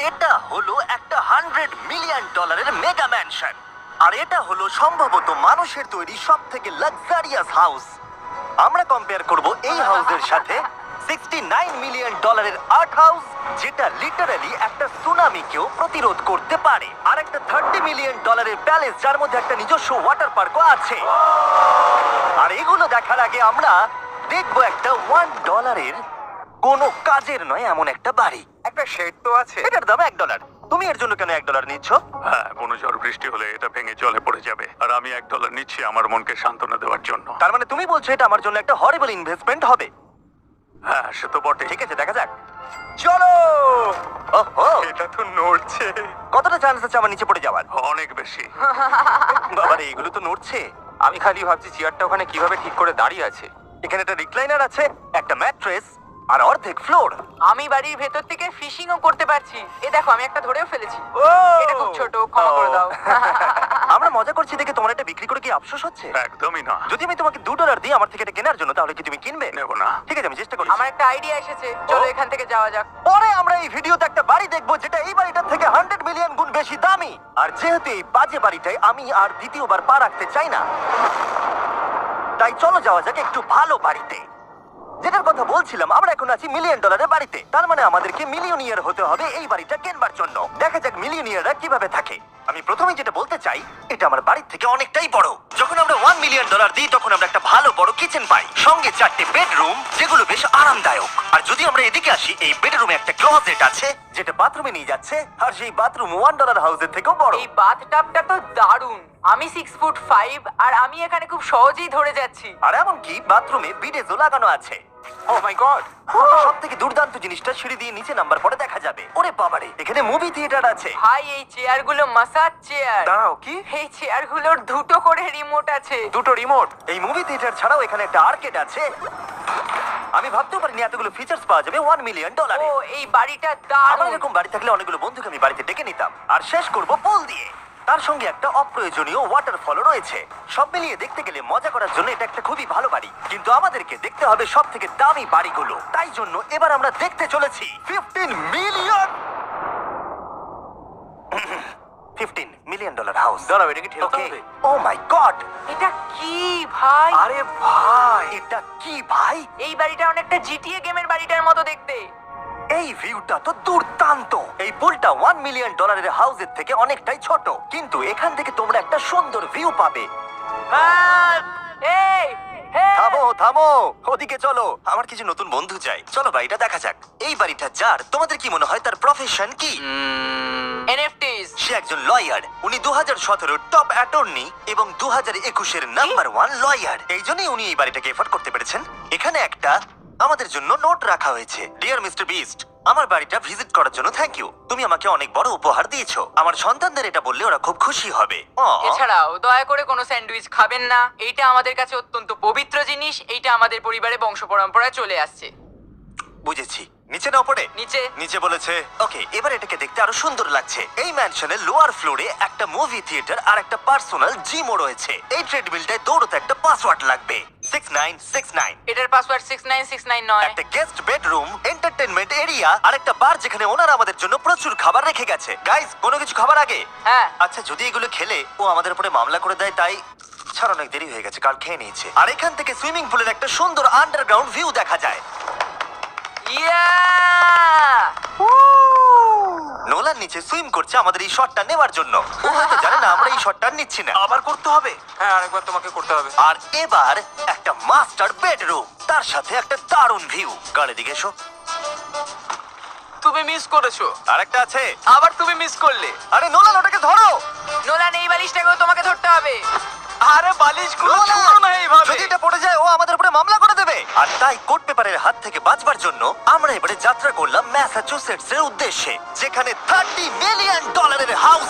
এটা হলো একটা $100 মিলিয়ন মেগা ম্যানশন, আর এটা হলো সম্ভবত মানুষের তৈরি সব থেকে লাক্সারিয়াস হাউস। আমরা কম্পেয়ার করব এই হাউসের সাথে $69 মিলিয়ন আর্ট হাউস, যেটা লিটারালি একটা সুনামিকেও প্রতিরোধ করতে পারে, আর একটা $30 মিলিয়ন প্যালেস যার মধ্যে একটা নিজস্ব ওয়াটার পার্কও আছে। আর এগুলো দেখার আগে আমরা দেখবো একটা $1 কোনো কাজের নয় এমন একটা বাড়ি। একটা শেড তো আছে। এটার দাম $1। তুমি এর জন্য কেন $1 নিচ্ছ? হ্যাঁ, কোনো ঝড় বৃষ্টি হলে এটা ভেঙে জলে পড়ে যাবে, আর আমি $1 নিচ্ছি আমার মনকে সান্ত্বনা দেওয়ার জন্য। তার মানে তুমি বলছো এটা আমার জন্য একটা হরিবল ইনভেস্টমেন্ট হবে? হ্যাঁ, সে তো বটে। ঠিক আছে, দেখা যাক। চলো। ওহো, এটা তো নড়ছে। কতটা চান্স আছে আমার নিচে পড়ে যাওয়ার? অনেক বেশি। বাবারে, এগুলো তো নড়ছে। আমি খালি ভাবছি চেয়ারটা ওখানে কিভাবে ঠিক করে দাঁড়িয়ে আছে। এখানে একটা রিক্লাইনার আছে, একটা ম্যাট্রেস, আর অর্ধেক ফ্লোর। আমি বাড়ির ভেতর থেকে ফিশিংও করতে পারছি। এ দেখো, আমি একটা ধরেও ফেলেছি। ও! এটা খুব ছোট, ক্ষমা করে দাও। আমরা মজা করছি দেখে তোমার এটা বিক্রি করে কি আফসোস হচ্ছে? একদমই না। যদি আমি তোমাকে $2 দিই আমার থেকে এটা কেনার জন্য, তাহলে কি তুমি কিনবে? নেব না। ঠিক আছে, আমি চেষ্টা করি। আমার একটা আইডিয়া এসেছে, চলো এখান থেকে যাওয়া যাক। পরে আমরা এই ভিডিওতে একটা বাড়ি দেখবো যেটা এই বাড়িটার থেকে 100 মিলিয়ন গুণ বেশি দামি। আর যেহেতু এই বাজে বাড়িটায় আমি আর দ্বিতীয়বার পা রাখতে চাই না, তাই চলো যাওয়া যাক একটু ভালো বাড়িতে। যেটার কথা বলছিলাম, আমরা এখন আছি $1,000,000 বাড়িতে। তার মানে আমাদেরকে মিলিয়নিয়ার হতে হবে এই বাড়িটা কেনবার জন্য। দেখা যাক মিলিয়নিয়াররা কিভাবে থাকে। আমি প্রথমেই যেটা বলতে চাই, এটা আমার বাড়ির থেকে অনেকটাই বড়। যখন আমরা $1,000,000 দিই তখন আমরা একটা ভালো বড় কিচেন পাই, সঙ্গে 4টে বেডরুম যেগুলো বেশ আরামদায়ক। আর যদি আমরা এদিকে আসি, এই বেডরুমে একটা ক্লোজেট আছে যেটা বাথরুমে নিয়ে যাচ্ছে, আর সেই বাথরুম $1 হাউসের থেকেও বড়। এই বাথটাবটা তো দারুণ। আমি 6'5" আর আমি এখানে খুব সহজেই ধরে যাচ্ছি। আর এমনকি বাথরুমে বিডেজও লাগানো আছে। ও মাই গড। সব থেকে দুর্দান্ত জিনিসটা সিঁড়ি দিয়ে নিচে নাম্বার পরে দেখা যাবে। ওরে বাবারে, এখানে মুভি থিয়েটার আছে। ভাই, এই চেয়ারগুলো মাসাজ চেয়ার। দাঁড়াও, কি? এই চেয়ারগুলোর দুটো করে রিমোট আছে। দুটো রিমোট? এই মুভি থিয়েটার ছাড়াও এখানে একটা আর্কেড আছে। আমি ভাবতেও পারিনি এতগুলো ফিচার্স পাওয়া যাবে $1,000,000 ও, এই বাড়িটা আমার দারুণ। এরকম বাড়ি থাকলে অনেকগুলো বন্ধুকে আমি বাড়িতে ডেকে নিতাম। আর শেষ করব পুল দিয়ে। তার সঙ্গে একটা অপ্রয়োজনীয় ওয়াটারফলও রয়েছে। সব মিলিয়ে দেখতে গেলে মজা করার জন্য এটা একটা খুবই ভালো বাড়ি, কিন্তু আমাদেরকে দেখতে হবে সব থেকে দামি বাড়িগুলো। তাই জন্য এবার আমরা দেখতে চলেছি $15 মিলিয়ন হাউস। দাঁড়াও, এটা কি ঠেলতে হবে? ও মাই গড, এটা কি ভাই? আরে ভাই, এটা কি ভাই? এই বাড়িটা অনেকটা জিটিএ গেমের বাড়িটার মতো দেখতে। এই ভিউটা তো দুর্দান্ত। এই পুলটা $1,000,000 হাউসের থেকে অনেকটাই ছোট, কিন্তু এখান থেকে তোমরা একটা সুন্দর ভিউ পাবে। এই, hey! থামো থামো, ওদিকে চলো। আমার কিছু নতুন বন্ধু চাই। চলো বাড়িটা দেখা যাক। এই বাড়িটা যার, তোমাদের কি মনে হয় তার প্রফেশন কি? NFTs। সে একজন লয়ার। উনি 2017 টপ অ্যাটর্নি এবং 2021 নাম্বার 1 লয়ার। এই জন্যই উনি এই বাড়িটাকে এফোর্ড করতে পেরেছেন। এখানে একটা আমাদের জন্য নোট রাখা হয়েছে। ডিয়ার মিস্টার বিস্ট, আমার বাড়িটা ভিজিট করার জন্য থ্যাংক ইউ। তুমি আমাকে অনেক বড় উপহার দিয়েছো। আমার সন্তানদের এটা বললে ওরা খুব খুশি হবে। এছাড়াও দয়া করে কোনো স্যান্ডউইচ খাবেন না। এইটা আমাদের কাছে অত্যন্ত পবিত্র জিনিস। এইটা আমাদের পরিবারে বংশ পরম্পরায় চলে আসছে। বুঝেছি। নিচে না উপরে? নিচে। নিচে বলেছে। ওকে, এবার এটাকে দেখতে আরো সুন্দর লাগছে। এই ম্যানশনের লোয়ার ফ্লোরে একটা মুভি থিয়েটার আর একটা পার্সোনাল জিমও রয়েছে। এই ট্রেডমিলটায় দৌড়তে একটা পাসওয়ার্ড লাগবে, 6969। এটার পাসওয়ার্ড 6969 নয়। একটা গেস্ট বেডরুম, এন্টারটেইনমেন্ট এরিয়া আর একটা বার যেখানে ওনারা আমাদের জন্য প্রচুর খাবার রেখে গেছে। গাইস, কোনো কিছু খাবার আগে? হ্যাঁ। আচ্ছা, যদি এগুলো খেলে ও আমাদের উপরে মামলা করে দেয়, তাই ছাড়, অনেক দেরি হয়ে গেছে, কাল খেয়ে নিয়েছে। আর এখান থেকে সুইমিং পুলের একটা সুন্দর আন্ডারগ্রাউন্ড ভিউ দেখা যায়। ইয়া! নোলান নিচে সুইম করছে আমাদের এই শটটা নেওয়ার জন্য। ও হয়তো জানে না আমরা এই শটটা নিচ্ছি না। আবার করতে হবে? হ্যাঁ, আরেকবার তোমাকে করতে হবে। আর এবার একটা মাস্টার বেডরুম, তার সাথে একটা দারুণ ভিউ। গাড়ি দিকে এসো। তুমি মিস করেছো। আরেকটা আছে। আবার তুমি মিস করলে। আরে নোলান, ওটাকে ধরো। নোলান, এই বালিশটাকেও তোমাকে ধরতে হবে। আরে বালিশগুলো নোলান, ছুঁড়ো না এইভাবে। যদি এটা পড়ে যায় ও আমাদের উপরে মামলা করে দেবে। আর তাই কোর্ট পেপারের হাত থেকে বাঁচবার জন্য আমরা এবারে যাত্রা করলাম ম্যাসাচুসেটস এর উদ্দেশ্যে, যেখানে $30 মিলিয়ন হাউস